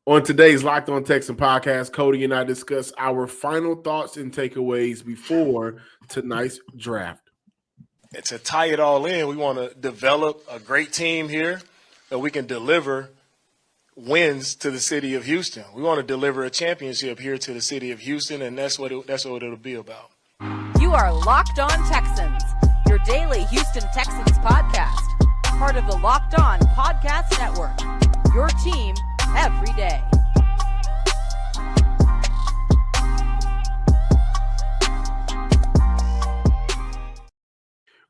On today's Locked On Texan podcast, Cody and I discuss our final thoughts and takeaways before tonight's draft. And to tie it all in, we want to develop a great team here that we can deliver wins to the city of Houston. We want to deliver a championship here to the city of Houston, and that's what it'll be about. You are Locked On Texans, your daily Houston Texans podcast, part of the Locked On Podcast Network, your team every day.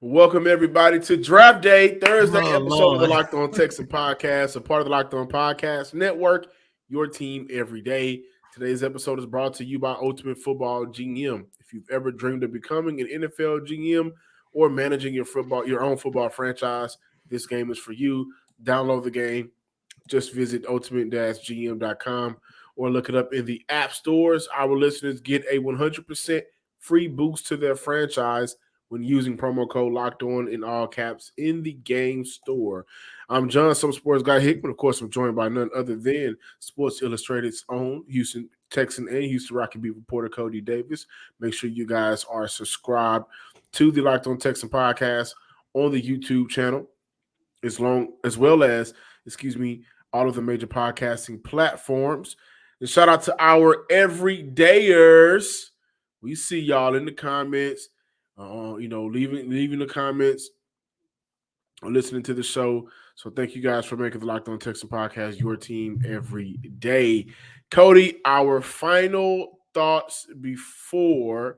Welcome, everybody, to Draft Day, Thursday episode of the Locked On Texan podcast, a part of the Locked On Podcast Network, your team every day. Today's episode is brought to you by Ultimate Football GM. If you've ever dreamed of becoming an NFL GM or managing your own football franchise, this game is for you. Download the game. Just visit ultimate-gm.com or look it up in the app stores. Our listeners get a 100% free boost to their franchise when using promo code Locked On in all caps in the game store. I'm John, some sports guy Hickman. Of course, I'm joined by none other than Sports Illustrated's own Houston Texan and Houston Rocky Beat reporter Cody Davis. Make sure you guys are subscribed to the Locked On Texan podcast on the YouTube channel, as well as all of the major podcasting platforms. And shout out to our everydayers. We see y'all in the comments, leaving the comments or listening to the show. So thank you guys for making the Locked On Texan podcast your team every day. Cody, our final thoughts before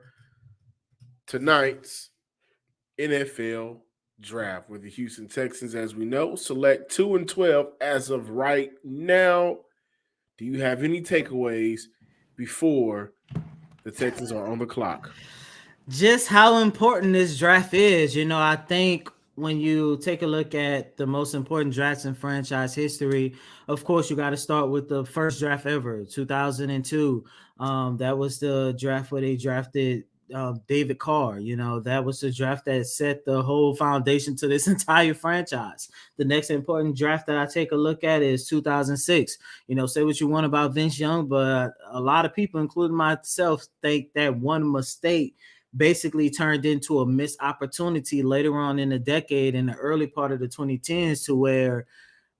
tonight's NFL draft, where the Houston Texans, as we know, select 2 and 12 as of right now. Do you have any takeaways before the Texans are on the clock? Just how important this draft is. I think when you take a look at the most important drafts in franchise history, of course, you got to start with the first draft ever, 2002. That was the draft where they drafted David Carr. That was the draft that set the whole foundation to this entire franchise. The next important draft that I take a look at is 2006. Say what you want about Vince Young, but a lot of people, including myself, think that one mistake basically turned into a missed opportunity later on in the decade, in the early part of the 2010s, to where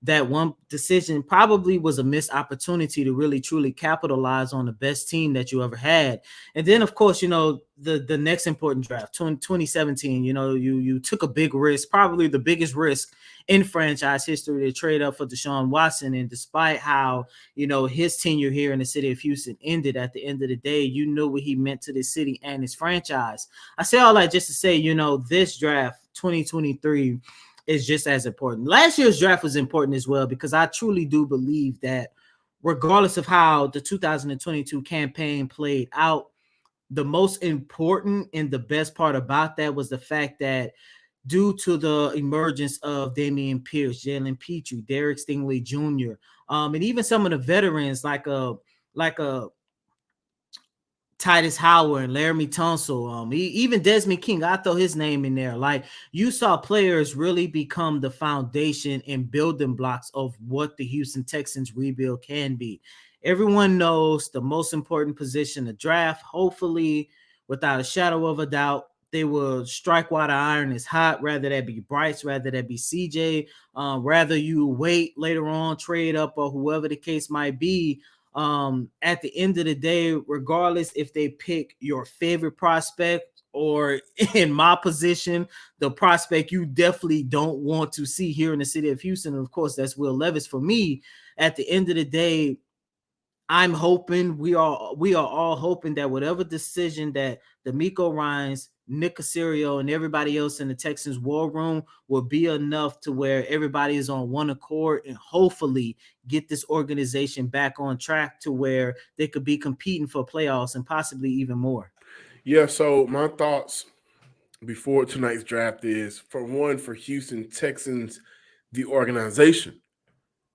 that one decision probably was a missed opportunity to really truly capitalize on the best team that you ever had. And then, of course, the next important draft, 2017, you took a big risk, probably the biggest risk in franchise history, to trade up for Deshaun Watson. And despite how, his tenure here in the city of Houston ended, at the end of the day, you knew what he meant to the city and his franchise. I say all that just to say, this draft, 2023, is just as important. Last year's draft was important as well, because I truly do believe that regardless of how the 2022 campaign played out, the most important and the best part about that was the fact that due to the emergence of Dameon Pierce, Jalen Petrie, Derek Stingley Jr., and even some of the veterans like a Titus Howard and Laramie Tunsil, even Desmond King, I throw his name in there. Like, you saw players really become the foundation and building blocks of what the Houston Texans rebuild can be. Everyone knows the most important position, the draft. Hopefully, without a shadow of a doubt, they will strike while the iron is hot, rather that be Bryce, rather that be CJ, rather you wait later on, trade up, or whoever the case might be. At the end of the day, regardless if they pick your favorite prospect, or in my position, the prospect you definitely don't want to see here in the city of Houston, and of course, that's Will Levis for me. At the end of the day, I'm hoping, we are all hoping that whatever decision that DeMeco Ryans, Nick Caserio, and everybody else in the Texans war room will be enough to where everybody is on one accord, and hopefully get this organization back on track to where they could be competing for playoffs and possibly even more. Yeah, so my thoughts before tonight's draft is, for one, for Houston Texans, the organization,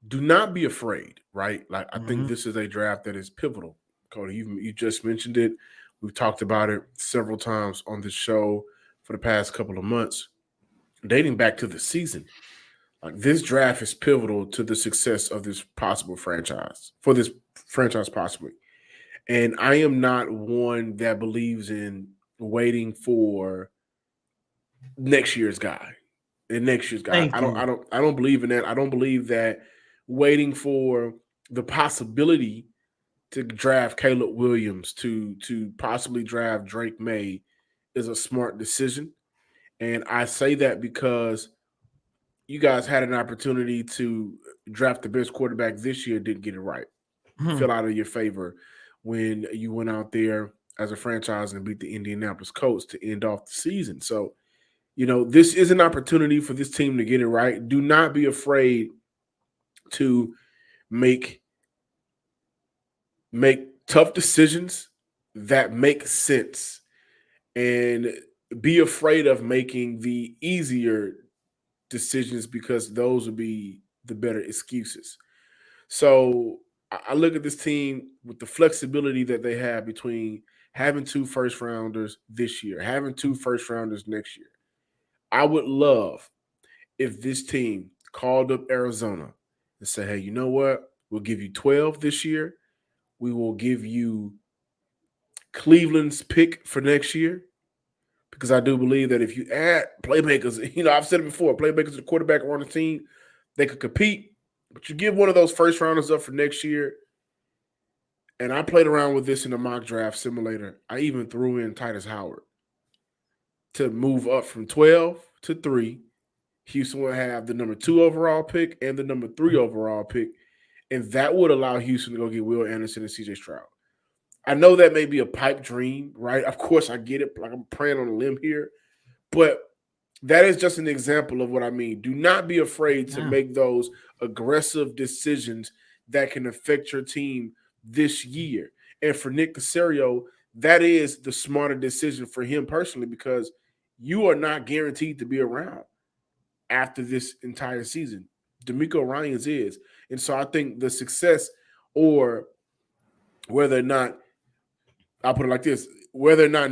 do not be afraid, right? Like, I think this is a draft that is pivotal. Cody, you just mentioned it. We've talked about it several times on this show for the past couple of months, dating back to the season. Like, this draft is pivotal to the success of this possible franchise, for this franchise possibly. And I am not one that believes in waiting for next year's guy. And next year's guy. Thank you. I don't believe in that. I don't believe that waiting for the possibility to draft Caleb Williams, to possibly draft Drake May, is a smart decision. And I say that because you guys had an opportunity to draft the best quarterback this year, didn't get it right. Fell out of your favor when you went out there as a franchise and beat the Indianapolis Colts to end off the season. So, this is an opportunity for this team to get it right. Do not be afraid to make tough decisions that make sense, and be afraid of making the easier decisions, because those would be the better excuses. So I look at this team with the flexibility that they have between having 2 first rounders this year, having 2 first rounders next year. I would love if this team called up Arizona and said, hey, you know what? We'll give you 12 this year. We will give you Cleveland's pick for next year, because I do believe that if you add playmakers, I've said it before, playmakers and quarterback are on the team, they could compete. But you give one of those first rounders up for next year. And I played around with this in the mock draft simulator. I even threw in Titus Howard to move up from 12 to 3. Houston will have the number 2 overall pick and the number 3 overall pick. And that would allow Houston to go get Will Anderson and CJ Stroud. I know that may be a pipe dream, right? Of course, I get it. Like, I'm praying on a limb here. But that is just an example of what I mean. Do not be afraid to make those aggressive decisions that can affect your team this year. And for Nick Caserio, that is the smarter decision for him personally, because you are not guaranteed to be around after this entire season. DeMeco Ryans is. And so I think the success, or whether or not, I'll put it like this, whether or not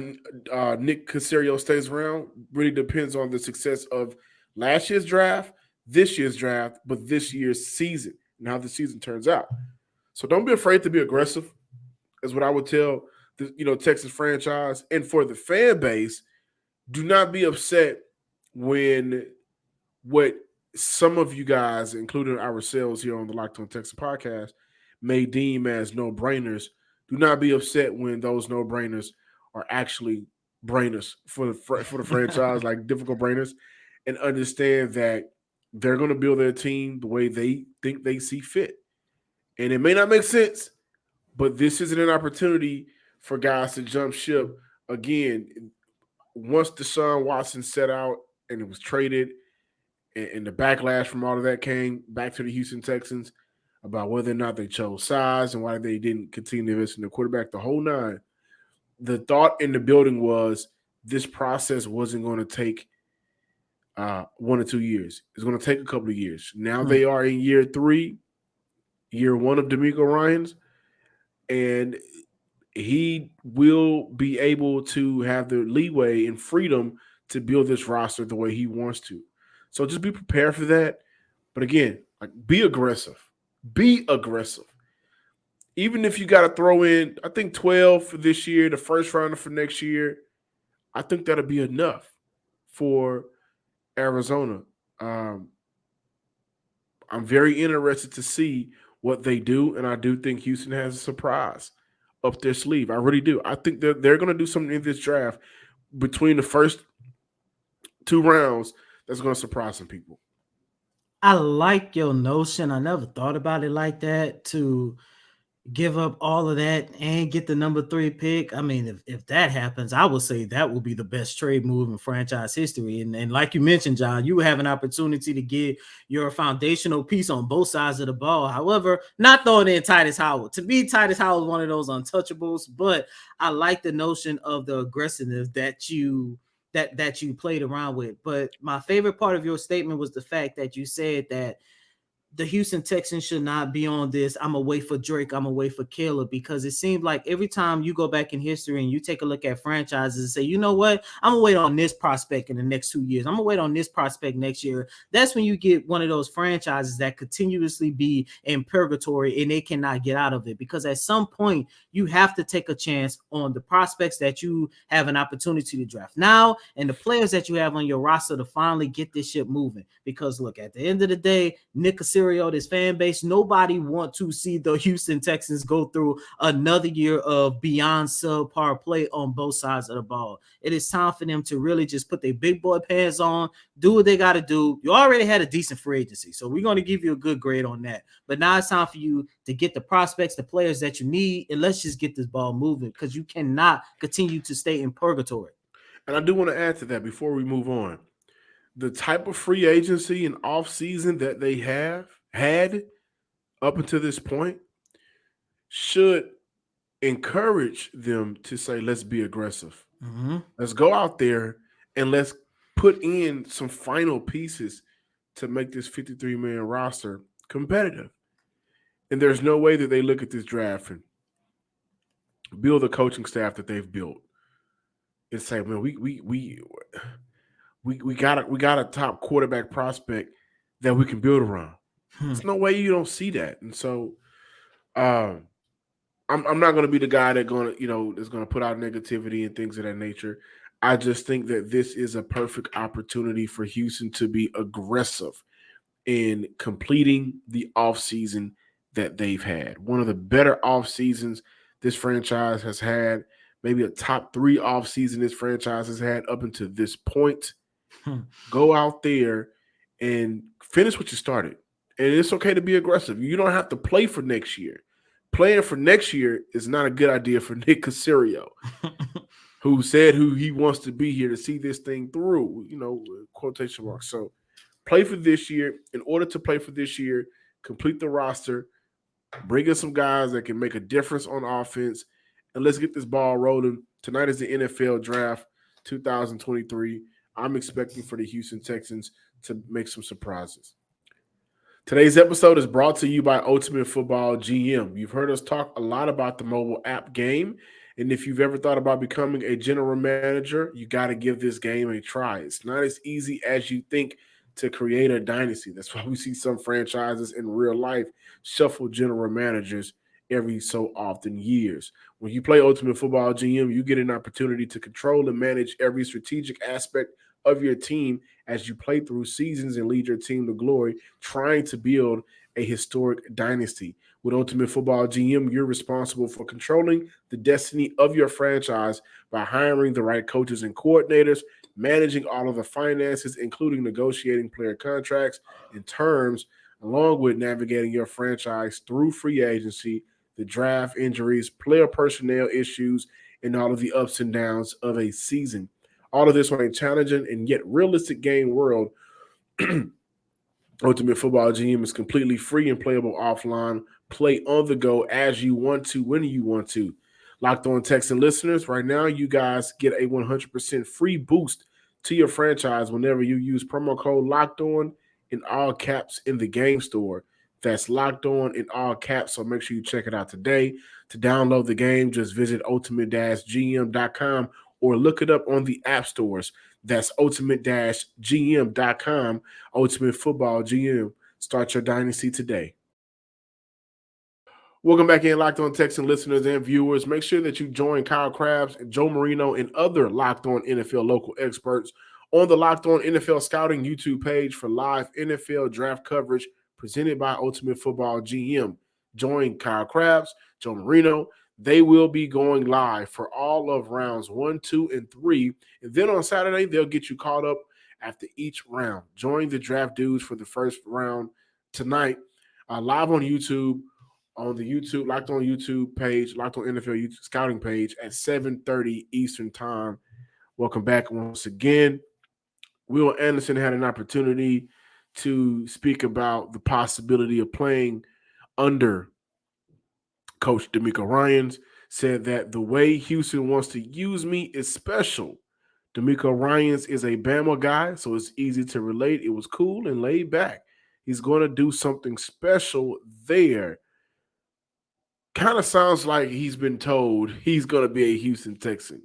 Nick Caserio stays around really depends on the success of last year's draft, this year's draft, but this year's season and how the season turns out. So don't be afraid to be aggressive, is what I would tell the Texas franchise. And for the fan base, do not be upset when what some of you guys, including ourselves here on the Locked On Texas podcast, may deem as no-brainers. Do not be upset when those no-brainers are actually brainers for the franchise, like difficult brainers, and understand that they're going to build their team the way they think they see fit. And it may not make sense, but this isn't an opportunity for guys to jump ship. Again, once Deshaun Watson set out and it was traded, and the backlash from all of that came back to the Houston Texans about whether or not they chose size and why they didn't continue to invest in the quarterback, the whole nine. The thought in the building was this process wasn't going to take 1 or 2 years. It's going to take a couple of years. Now they are in year 3, year 1 of DeMeco Ryans, and he will be able to have the leeway and freedom to build this roster the way he wants to. So just be prepared for that. But again, be aggressive. Be aggressive. Even if you got to throw in, I think 12 for this year, the first rounder for next year, I think that'll be enough for Arizona. I'm very interested to see what they do, and I do think Houston has a surprise up their sleeve. I really do. I think they're going to do something in this draft between the first 2 rounds that's going to surprise some people. I like your notion. I never thought about it like that, to give up all of that and get the number 3 pick. I mean, if that happens, I would say that will be the best trade move in franchise history. And like you mentioned, John, you have an opportunity to get your foundational piece on both sides of the ball. However, not throwing in Titus Howard. To me, Titus Howard is one of those untouchables, but I like the notion of the aggressiveness that you played around with. But my favorite part of your statement was the fact that you said that the Houston Texans should not be on this. I'm gonna wait for Drake. I'm gonna wait for Caleb, because it seems like every time you go back in history and you take a look at franchises and say, you know what, I'm gonna wait on this prospect in the next 2 years. I'm gonna wait on this prospect next year. That's when you get one of those franchises that continuously be in purgatory and they cannot get out of it, because at some point you have to take a chance on the prospects that you have an opportunity to draft now and the players that you have on your roster to finally get this shit moving. Because look, at the end of the day, Nick Caserio, this fan base, nobody want to see the Houston Texans go through another year of beyond subpar play on both sides of the ball. It is time for them to really just put their big boy pants on, do what they got to do. You already had a decent free agency, so we're going to give you a good grade on that. But now it's time for you to get the prospects, the players that you need, and let's just get this ball moving, because you cannot continue to stay in purgatory. And I do want to add to that before we move on. The type of free agency and offseason that they have had up until this point should encourage them to say, let's be aggressive. Mm-hmm. Let's go out there and let's put in some final pieces to make this 53-man roster competitive. And there's no way that they look at this draft and build the coaching staff that they've built and say, man, we got a top quarterback prospect that we can build around. There's no way you don't see that. And so I'm not going to be the guy that's going to put out negativity and things of that nature. I just think that this is a perfect opportunity for Houston to be aggressive in completing the offseason that they've had. One of the better off seasons this franchise has had, maybe a top 3 off season this franchise has had up until this point. Go out there and finish what you started. And it's okay to be aggressive. You don't have to play for next year. Playing for next year is not a good idea for Nick Caserio, who said who he wants to be here to see this thing through, quotation marks. So play for this year. In order to play for this year, complete the roster, bring in some guys that can make a difference on offense, and let's get this ball rolling. Tonight is the NFL Draft 2023. I'm expecting for the Houston Texans to make some surprises. Today's episode is brought to you by Ultimate Football GM. You've heard us talk a lot about the mobile app game, and if you've ever thought about becoming a general manager, you got to give this game a try. It's not as easy as you think to create a dynasty. That's why we see some franchises in real life shuffle general managers every so often years. When you play Ultimate Football GM, you get an opportunity to control and manage every strategic aspect of your team as you play through seasons and lead your team to glory, trying to build a historic dynasty. With Ultimate Football GM, you're responsible for controlling the destiny of your franchise by hiring the right coaches and coordinators, managing all of the finances, including negotiating player contracts and terms, along with navigating your franchise through free agency, the draft, injuries, player personnel issues, and all of the ups and downs of a season. All of this on a challenging and yet realistic game world. Ultimate Football GM is completely free and playable offline. Play on the go as you want to, when you want to. Locked On Texan listeners, right now you guys get a 100% free boost to your franchise whenever you use promo code Locked On in all caps in the game store. That's Locked On in all caps, so make sure you check it out today. To download the game, just visit ultimate-gm.com or look it up on the app stores. That's ultimate-gm.com. Ultimate Football GM. Start your dynasty today. Welcome back in, Locked On Texan listeners and viewers. Make sure that you join Kyle Krabs, Joe Marino, and other Locked On NFL local experts on the Locked On NFL Scouting YouTube page for live NFL draft coverage presented by Ultimate Football GM. Join Kyle Krabs, Joe Marino. They will be going live for all of rounds 1, 2, and 3. And then on Saturday, they'll get you caught up after each round. Join the draft dudes for the first round tonight, live on YouTube, on the YouTube, Locked On YouTube page, Locked On NFL YouTube scouting page at 7:30 Eastern time. Welcome back once again. Will Anderson had an opportunity to speak about the possibility of playing under Coach DeMeco Ryans, said that the way Houston wants to use me is special. DeMeco Ryans is a Bama guy, so it's easy to relate. It was cool and laid back. He's going to do something special there. Kind of sounds like he's been told he's going to be a Houston Texan.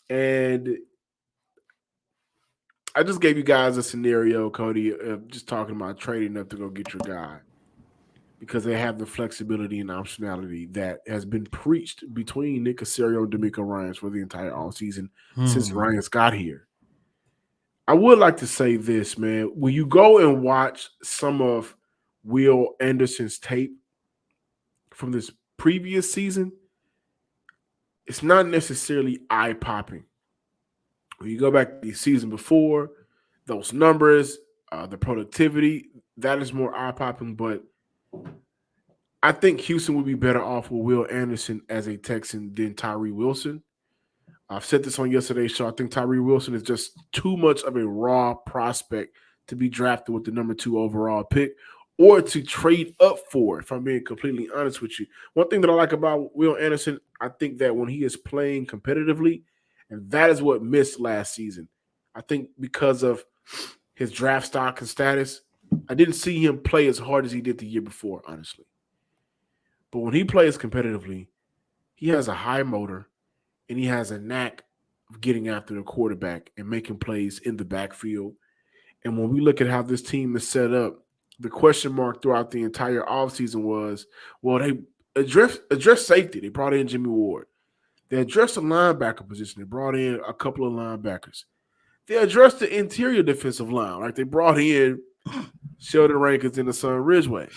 And I just gave you guys a scenario, Cody, of just talking about trading up to go get your guy because they have the flexibility and optionality that has been preached between Nick Caserio and DeMeco Ryans for the entire offseason since Ryans got here. I would like to say this, man. When you go and watch some of Will Anderson's tape from this previous season, it's not necessarily eye-popping. When you go back to the season before, those numbers, the productivity, that is more eye-popping. But I think Houston would be better off with Will Anderson as a Texan than Tyree Wilson. I've said this on yesterday's show. I think Tyree Wilson is just too much of a raw prospect to be drafted with the number 2 overall pick or to trade up for, if I'm being completely honest with you. One thing that I like about Will Anderson, I think that when he is playing competitively, and that is what missed last season. I think because of his draft stock and status, I didn't see him play as hard as he did the year before, honestly. But when he plays competitively, he has a high motor, and he has a knack of getting after the quarterback and making plays in the backfield. And when we look at how this team is set up, the question mark throughout the entire offseason was, well, they addressed safety. They brought in Jimmy Ward. They addressed the linebacker position. They brought in a couple of linebackers. They addressed the interior defensive line. Like they brought in Sheldon Rankins and Hassan Ridgeway.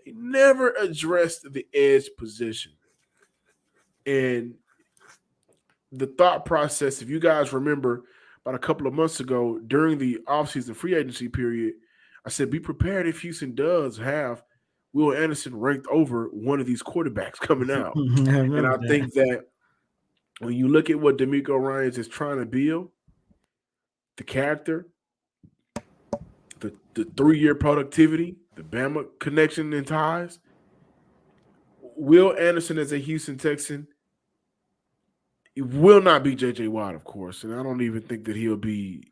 They never addressed the edge position. And the thought process, if you guys remember about a couple of months ago during the offseason free agency period, I said, be prepared if Houston does have Will Anderson ranked over one of these quarterbacks coming out. I think that when you look at what DeMeco Ryans is trying to build, the character, the 3-year productivity, the Bama connection and ties, Will Anderson as a Houston Texan, it will not be J.J. Watt, of course, and I don't even think that he'll be,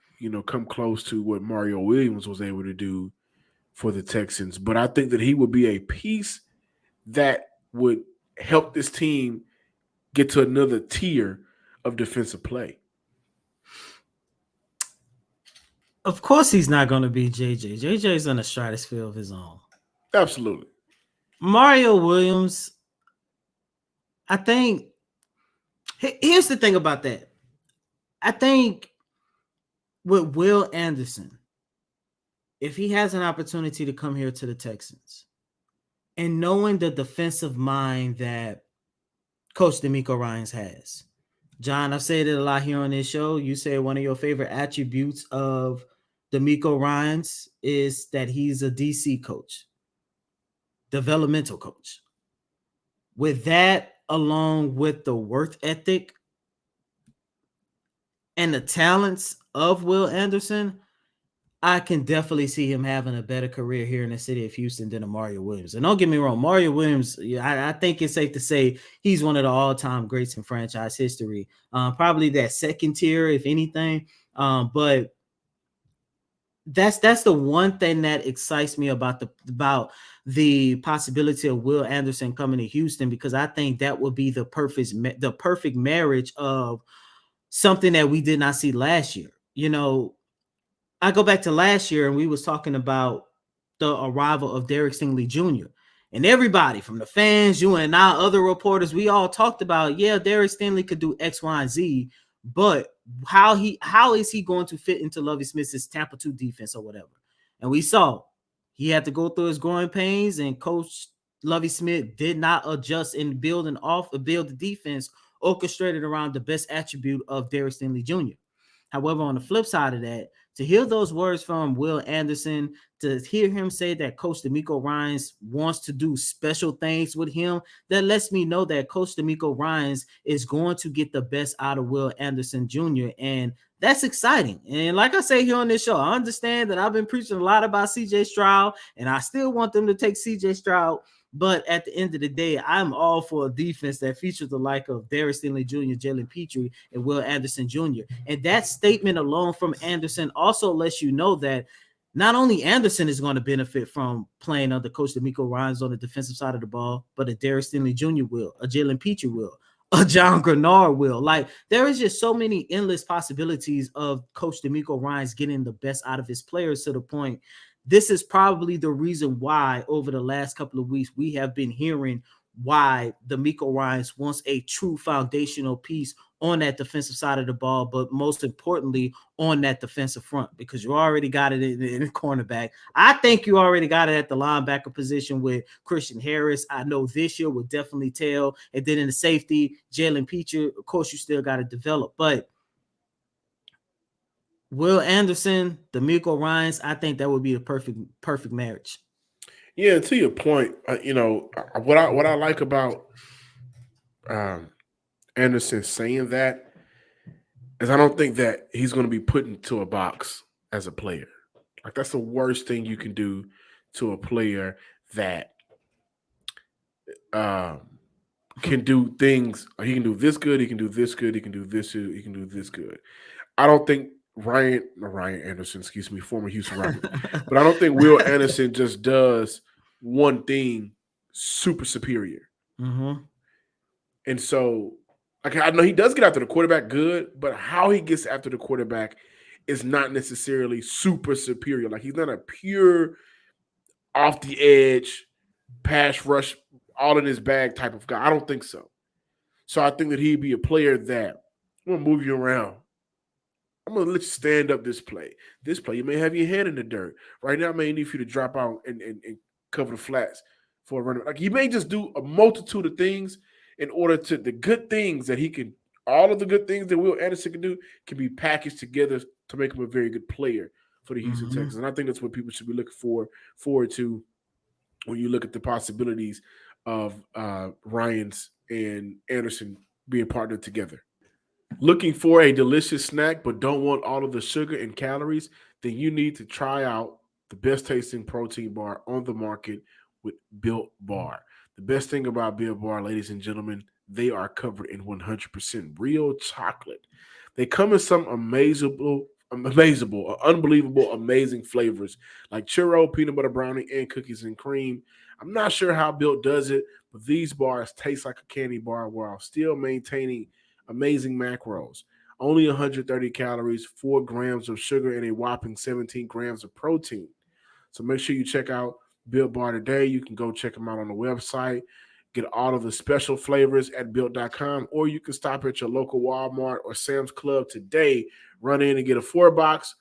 come close to what Mario Williams was able to do for the Texans. But I think that he would be a piece that would help this team get to another tier of defensive play. Of course he's not going to be JJ. JJ's in a stratosphere of his own. Absolutely. Mario Williams, I think, here's the thing about that. I think with Will Anderson, if he has an opportunity to come here to the Texans and knowing the defensive mind that Coach DeMeco Ryans has, John, I've said it a lot here on this show. You say one of your favorite attributes of DeMeco Ryans is that he's a DC coach, developmental coach. With that, along with the work ethic and the talents of Will Anderson, I can definitely see him having a better career here in the city of Houston than a Mario Williams. And don't get me wrong, Mario Williams, I think it's safe to say he's one of the all-time greats in franchise history. Probably that second tier, if anything. But that's the one thing that excites me about the possibility of Will Anderson coming to Houston, because I think that would be the perfect marriage of something that we did not see last year. I go back to last year and we was talking about the arrival of Derek Stingley Jr. And everybody from the fans, you and I, other reporters, we all talked about, yeah, Derek Stingley could do X, Y, and Z, but how is he going to fit into Lovie Smith's Tampa 2 defense or whatever? And we saw he had to go through his growing pains, and Coach Lovie Smith did not adjust and build the defense orchestrated around the best attribute of Derek Stingley Jr. However, on the flip side of that, to hear those words from Will Anderson, to hear him say that Coach DeMeco Ryans wants to do special things with him, that lets me know that Coach DeMeco Ryans is going to get the best out of Will Anderson Jr. And that's exciting. And like I say here on this show, I understand that I've been preaching a lot about CJ Stroud, and I still want them to take CJ Stroud. But at the end of the day, I'm all for a defense that features the like of Derek Stingley Jr., Jalen Petrie, and Will Anderson Jr. And that statement alone from Anderson also lets you know that not only Anderson is going to benefit from playing under Coach D'Amico Ryans on the defensive side of the ball, but a Derek Stingley Jr. will, a Jalen Petrie will, a John Grenard will. Like, there is just so many endless possibilities of Coach D'Amico Ryans getting the best out of his players, to the point. This is probably the reason why over the last couple of weeks we have been hearing why D'Amico Ryans wants a true foundational piece on that defensive side of the ball, but most importantly on that defensive front, because you already got it in the cornerback. I think you already got it at the linebacker position with Christian Harris. I know this year will definitely tell. And then in the safety, Jalen Petrie, of course, you still got to develop. But Will Anderson, D'Amico Ryans, I think that would be the perfect marriage. Yeah, to your point, what I like about Anderson saying that is I don't think that he's going to be put into a box as a player. Like, that's the worst thing you can do to a player that can do things. He can do this good. He can do this good. He can do this. He can do this good. I don't think Ryan Anderson, former Houston Rockets, but I don't think Will Anderson just does one thing super superior. Mm-hmm. And so, I know he does get after the quarterback good, but how he gets after the quarterback is not necessarily super superior. Like, he's not a pure off the edge, pass rush, all in his bag type of guy. I don't think so. So I think that he'd be a player that I'm going to move you around. I'm going to let you stand up this play. This play, you may have your head in the dirt. Right now, I may need for you to drop out and cover the flats for a runner. Like, he may just do a multitude of things in order to the good things that he can, all of the good things that Will Anderson can do can be packaged together to make him a very good player for the Houston Texans. And I think that's what people should be looking forward to when you look at the possibilities of Ryans and Anderson being partnered together. Looking for a delicious snack but don't want all of the sugar and calories? Then you need to try out the best tasting protein bar on the market with Built Bar. The best thing about Built Bar, ladies and gentlemen, they are covered in 100% real chocolate. They come in some unbelievable, amazing flavors like churro, peanut butter brownie, and cookies and cream. I'm not sure how Built does it, but these bars taste like a candy bar while still maintaining amazing macros. Only 130 calories, 4 grams of sugar, and a whopping 17 grams of protein. So make sure you check out Built Bar today. You can go check them out on the website. Get all of the special flavors at Built.com, or you can stop at your local Walmart or Sam's Club today. Run in and get a 4-box,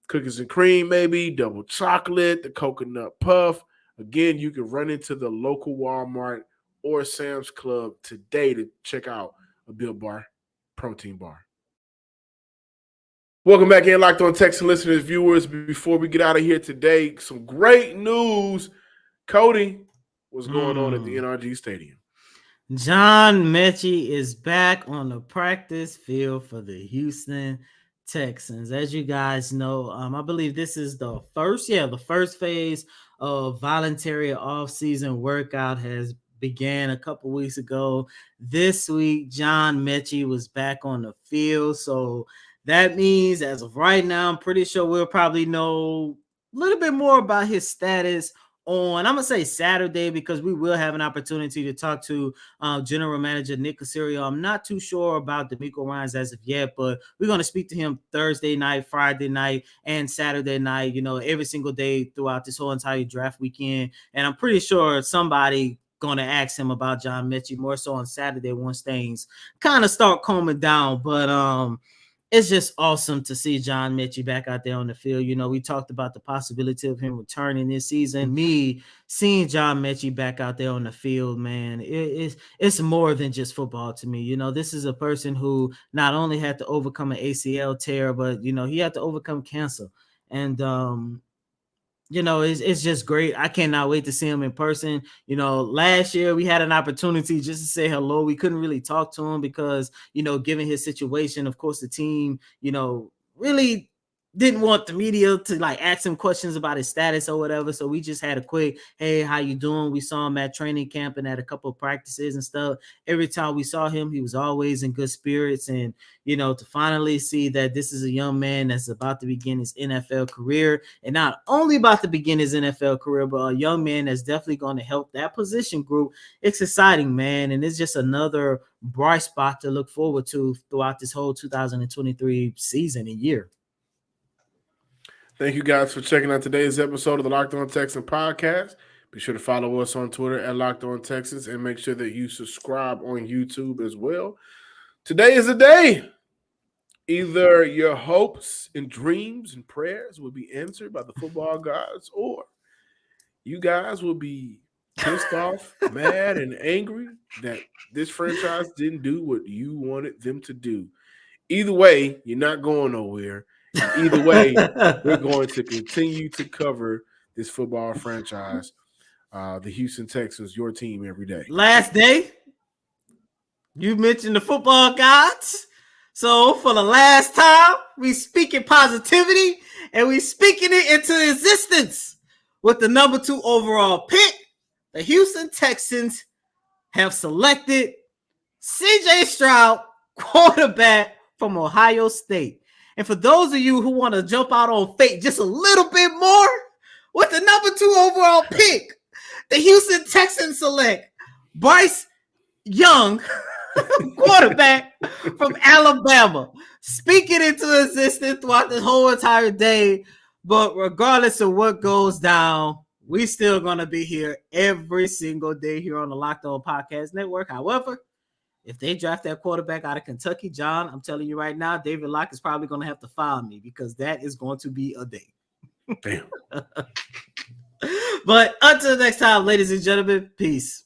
cookies and cream, maybe, double chocolate, the coconut puff. Again, you can run into the local Walmart or Sam's Club today to check out a Built Bar protein bar. Welcome back in, Locked On Texans listeners, viewers. Before we get out of here today, some great news. Cody, what's going on at the NRG Stadium? John Metchie is back on the practice field for the Houston Texans. As you guys know, I believe this is the first phase of voluntary off-season workout has began a couple weeks ago. This week, John Metchie was back on the field. So that means, as of right now, I'm pretty sure we'll probably know a little bit more about his status on, I'm going to say Saturday, because we will have an opportunity to talk to General Manager Nick Caserio. I'm not too sure about D'Amico Ryans as of yet, but we're going to speak to him Thursday night, Friday night, and Saturday night, every single day throughout this whole entire draft weekend. And I'm pretty sure somebody going to ask him about John Metchie more so on Saturday once things kind of start calming down. But it's just awesome to see John Metchie back out there on the field. We talked about the possibility of him returning this season. Me seeing John Metchie back out there on the field, man, it's more than just football to me. This is a person who not only had to overcome an ACL tear, but he had to overcome cancer. And it's just great. I cannot wait to see him in person. Last year we had an opportunity just to say hello. We couldn't really talk to him because, given his situation, of course, the team, really didn't want the media to like ask him questions about his status or whatever. So we just had a quick, hey, how you doing? We saw him at training camp and at a couple of practices and stuff. Every time we saw him, he was always in good spirits. And, you know, to finally see that this is a young man that's about to begin his NFL career, and not only about to begin his NFL career, but a young man that's definitely going to help that position group. It's exciting, man. And it's just another bright spot to look forward to throughout this whole 2023 season and year. Thank you guys for checking out today's episode of the Locked On Texans podcast. Be sure to follow us on Twitter at Locked On Texans and make sure that you subscribe on YouTube as well. Today is the day. Either your hopes and dreams and prayers will be answered by the football gods, or you guys will be pissed off, mad, and angry that this franchise didn't do what you wanted them to do. Either way, you're not going nowhere. And either way, we're going to continue to cover this football franchise, the Houston Texans, your team every day. Last day, you mentioned the football gods. So for the last time, we speaking positivity and we speaking it into existence. With the number 2 overall pick, the Houston Texans have selected C.J. Stroud, quarterback from Ohio State. And for those of you who want to jump out on fate just a little bit more, with the number 2 overall pick, the Houston Texans select Bryce Young, quarterback from Alabama, speaking into existence throughout this whole entire day. But regardless of what goes down, we still going to be here every single day here on the Locked On Podcast Network. However, if they draft that quarterback out of Kentucky, John, I'm telling you right now, David Locke is probably going to have to file me, because that is going to be a day. Damn. But until next time, ladies and gentlemen, peace.